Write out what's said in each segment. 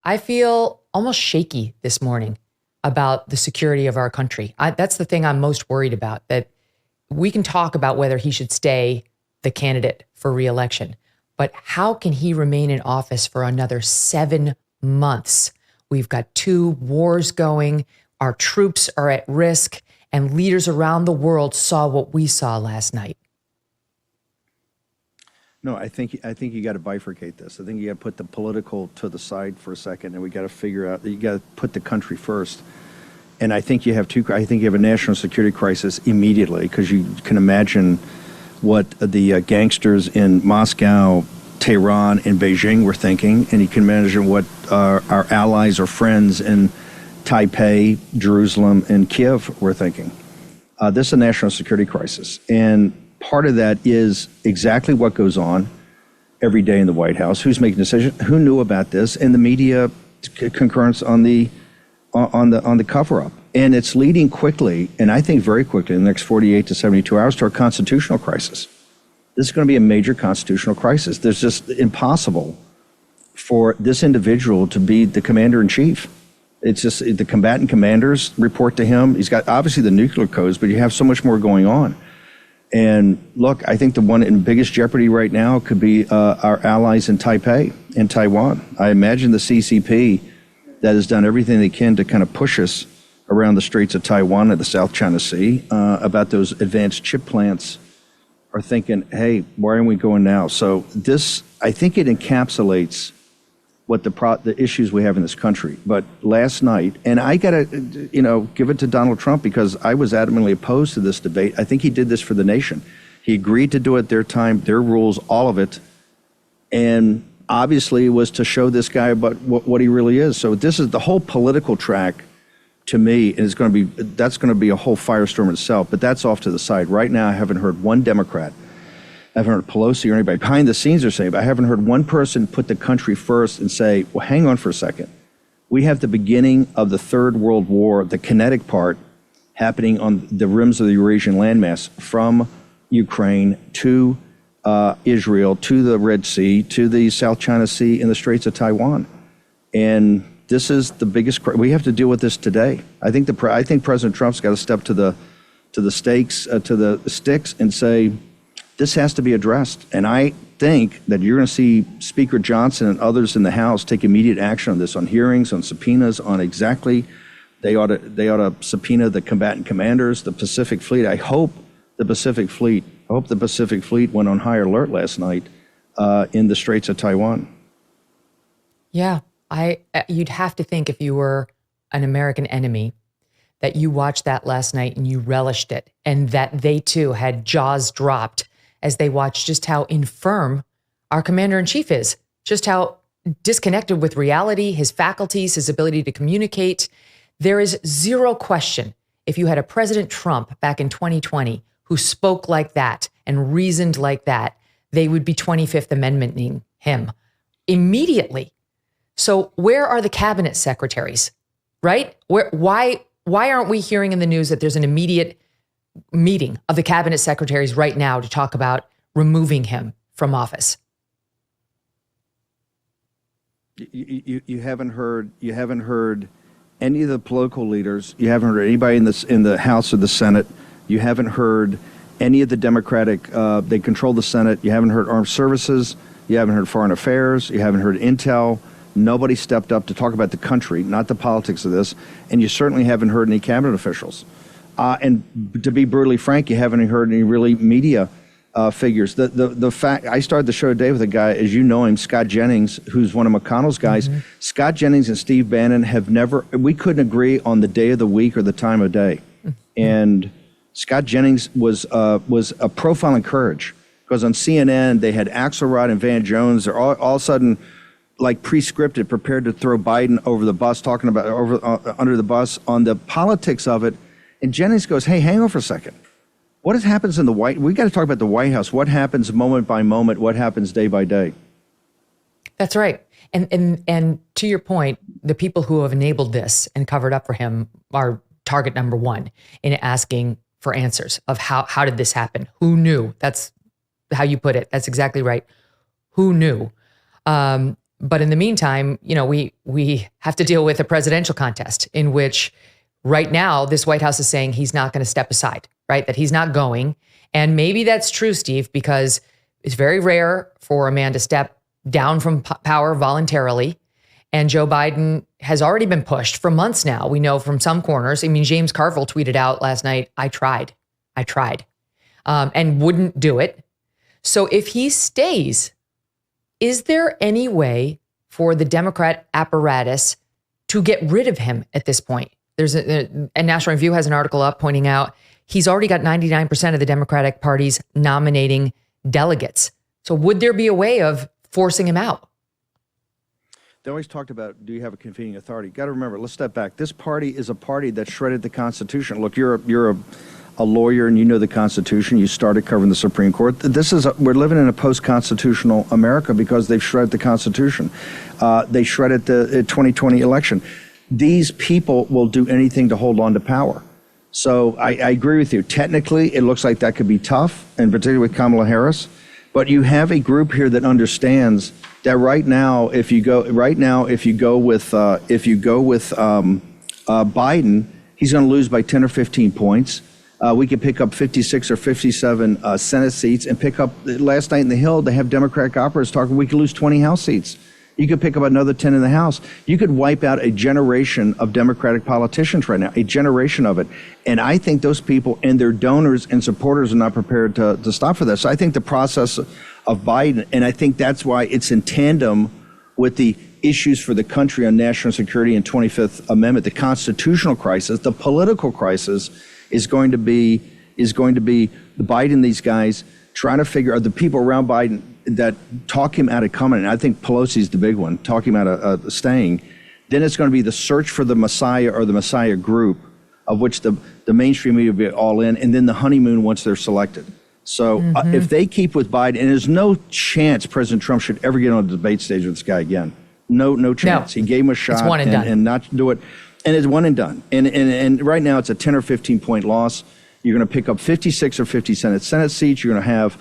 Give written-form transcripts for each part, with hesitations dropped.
I feel almost shaky this morning about the security of our country. That's the thing I'm most worried about, that we can talk about whether he should stay the candidate for re-election, but how can he remain in office for another 7 months? We've got 2 wars going. Our troops are at risk, and leaders around the world saw what we saw last night. No, I think you got to bifurcate this. I think you got to put the political to the side for a second, and we got to figure out that you got to put the country first. And I think you have I think you have a national security crisis immediately, because you can imagine what the gangsters in Moscow, Tehran, and Beijing were thinking, and you can imagine what our allies or friends in Taipei, Jerusalem, and Kiev were thinking. This is a national security crisis, and part of that is exactly what goes on every day in the White House. Who's making decisions? Who knew about this? And the media concurrence on the cover-up. And it's leading quickly, and I think very quickly, in the next 48 to 72 hours, to a constitutional crisis. This is going to be a major constitutional crisis. There's just impossible for this individual to be the commander-in-chief. It's just the combatant commanders report to him. He's got obviously the nuclear codes, but you have so much more going on. And look, I think the one in biggest jeopardy right now could be our allies in Taipei and Taiwan. I imagine the CCP that has done everything they can to kind of push us around the Straits of Taiwan and the South China Sea about those advanced chip plants are thinking, hey, why aren't we going now? So this, I think it encapsulates what the issues we have in this country. But last night, and I got to, give it to Donald Trump, because I was adamantly opposed to this debate. I think he did this for the nation. He agreed to do it their time, their rules, all of it. And obviously it was to show this guy about what he really is. So this is the whole political track, to me, and that's going to be a whole firestorm itself. But that's off to the side. Right now, I haven't heard one Democrat, I haven't heard Pelosi or anybody behind the scenes are saying, but I haven't heard one person put the country first and say, well, hang on for a second. We have the beginning of the Third World War, the kinetic part, happening on the rims of the Eurasian landmass, from Ukraine to Israel, to the Red Sea, to the South China Sea, and the Straits of Taiwan. And this is the biggest, we have to deal with this today. I think President Trump's got to step to the stakes, to the sticks, and say, this has to be addressed. And I think that you're going to see Speaker Johnson and others in the House take immediate action on this, on hearings, on subpoenas, on exactly, they ought to subpoena the combatant commanders, the Pacific Fleet. I hope the Pacific Fleet went on high alert last night in the Straits of Taiwan. Yeah, you'd have to think, if you were an American enemy, that you watched that last night and you relished it, and that they too had jaws dropped as they watched just how infirm our commander-in-chief is, just how disconnected with reality, his faculties, his ability to communicate. There is zero question, if you had a President Trump back in 2020 who spoke like that and reasoned like that, they would be 25th Amendmenting him immediately. So where are the cabinet secretaries, right? Why aren't we hearing in the news that there's an immediate meeting of the cabinet secretaries right now to talk about removing him from office? You haven't heard any of the political leaders. You haven't heard anybody in the House or the Senate. You haven't heard any of the Democratic. They control the Senate. You haven't heard Armed Services. You haven't heard Foreign Affairs. You haven't heard Intel. Nobody stepped up to talk about the country, not the politics of this. And you certainly haven't heard any cabinet officials. And to be brutally frank, you haven't heard any really media figures. The fact, I started the show today with a guy, as you know him, Scott Jennings, who's one of McConnell's guys. Mm-hmm. Scott Jennings and Steve Bannon we couldn't agree on the day of the week or the time of day. Mm-hmm. And Scott Jennings was a profile in courage, because on CNN they had Axelrod and Van Jones. They're all of a sudden, like pre-scripted, prepared to throw Biden over the bus, talking about under the bus on the politics of it. And Jennings goes, hey, hang on for a second. What happens in the we got to talk about the White House. What happens moment by moment? What happens day by day? That's right. And to your point, the people who have enabled this and covered up for him are target number one in asking for answers of how did this happen? Who knew? That's how you put it. That's exactly right. Who knew? But in the meantime, we have to deal with a presidential contest in which right now this White House is saying he's not going to step aside, right? That he's not going. And maybe that's true, Steve, because it's very rare for a man to step down from power voluntarily. And Joe Biden has already been pushed for months now. We know from some corners. I mean, James Carville tweeted out last night, I tried, and wouldn't do it. So if he stays, is there any way for the Democrat apparatus to get rid of him at this point? There's a National Review has an article up pointing out he's already got 99% of the Democratic Party's nominating delegates. So would there be a way of forcing him out? They always talked about, do you have a convening authority? Got to remember, let's step back. This party is a party that shredded the Constitution. Look, you're a lawyer and you know the Constitution. You started covering the Supreme Court. We're living in a post-constitutional America because they've shredded the Constitution. They shredded the 2020 election. These people will do anything to hold on to power. So I agree with you. Technically, it looks like that could be tough, and particularly with Kamala Harris. But you have a group here that understands that right now, if you go with Biden, he's going to lose by 10 or 15 points. We could pick up 56 or 57 Senate seats and pick up, last night in the Hill, they have Democratic operators talking, we could lose 20 House seats. You could pick up another 10 in the House. You could wipe out a generation of Democratic politicians right now, a generation of it. And I think those people and their donors and supporters are not prepared to stop for this. So I think the process of Biden, and I think that's why it's in tandem with the issues for the country on national security and 25th Amendment, the constitutional crisis, the political crisis is going to be the Biden, these guys trying to figure out the people around Biden that talk him out of coming. And I think Pelosi's the big one, talk him out of staying. Then it's going to be the search for the Messiah or the Messiah group, of which the mainstream media will be all in, and then the honeymoon once they're selected. So if they keep with Biden, and there's no chance President Trump should ever get on a debate stage with this guy again. No chance. No. He gave him a shot it's one and, done. And not to do it. And it's one and done. And right now it's a 10 or 15 point loss. You're going to pick up 56 or 50 Senate seats. You're going to have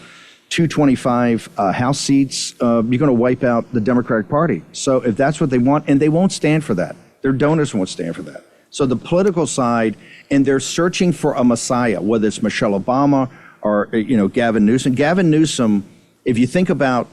225 House seats. You're going to wipe out the Democratic Party. So if that's what they want, and they won't stand for that. Their donors won't stand for that. So the political side, and they're searching for a Messiah, whether it's Michelle Obama or Gavin Newsom. Gavin Newsom, if you think about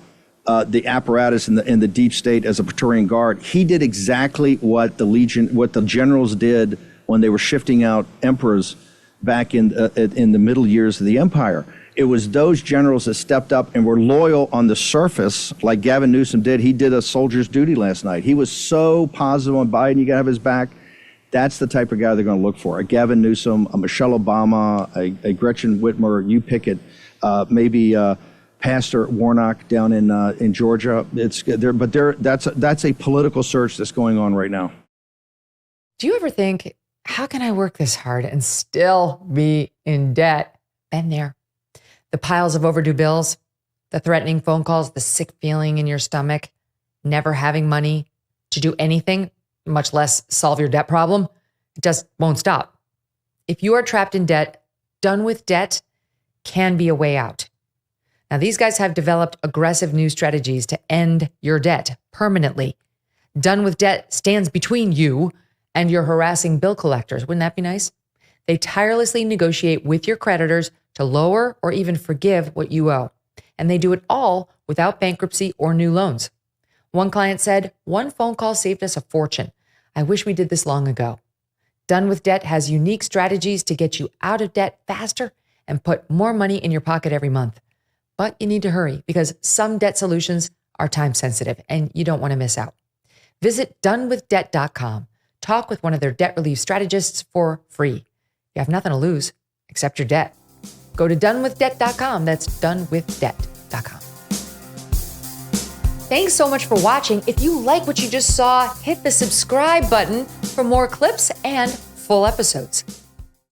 the apparatus and the deep state as a Praetorian Guard, he did exactly what the generals did when they were shifting out emperors back in the middle years of the empire. It was those generals that stepped up and were loyal on the surface, like Gavin Newsom did. He did a soldier's duty last night. He was so positive on Biden, you got to have his back. That's the type of guy they're going to look for. A Gavin Newsom, a Michelle Obama, a Gretchen Whitmer, you pick it, maybe Pastor Warnock down in Georgia. That's a political search that's going on right now. Do you ever think, how can I work this hard and still be in debt? Been there. The piles of overdue bills, the threatening phone calls, the sick feeling in your stomach, never having money to do anything, much less solve your debt problem, it just won't stop. If you are trapped in debt, Done with Debt can be a way out. Now, these guys have developed aggressive new strategies to end your debt permanently. Done with Debt stands between you and your harassing bill collectors. Wouldn't that be nice? They tirelessly negotiate with your creditors to lower or even forgive what you owe. And they do it all without bankruptcy or new loans. One client said, "One phone call saved us a fortune. I wish we did this long ago." Done with Debt has unique strategies to get you out of debt faster and put more money in your pocket every month. But you need to hurry because some debt solutions are time sensitive and you don't want to miss out. Visit donewithdebt.com. Talk with one of their debt relief strategists for free. You have nothing to lose except your debt. Go to donewithdebt.com. That's donewithdebt.com. Thanks so much for watching. If you like what you just saw, hit the subscribe button for more clips and full episodes.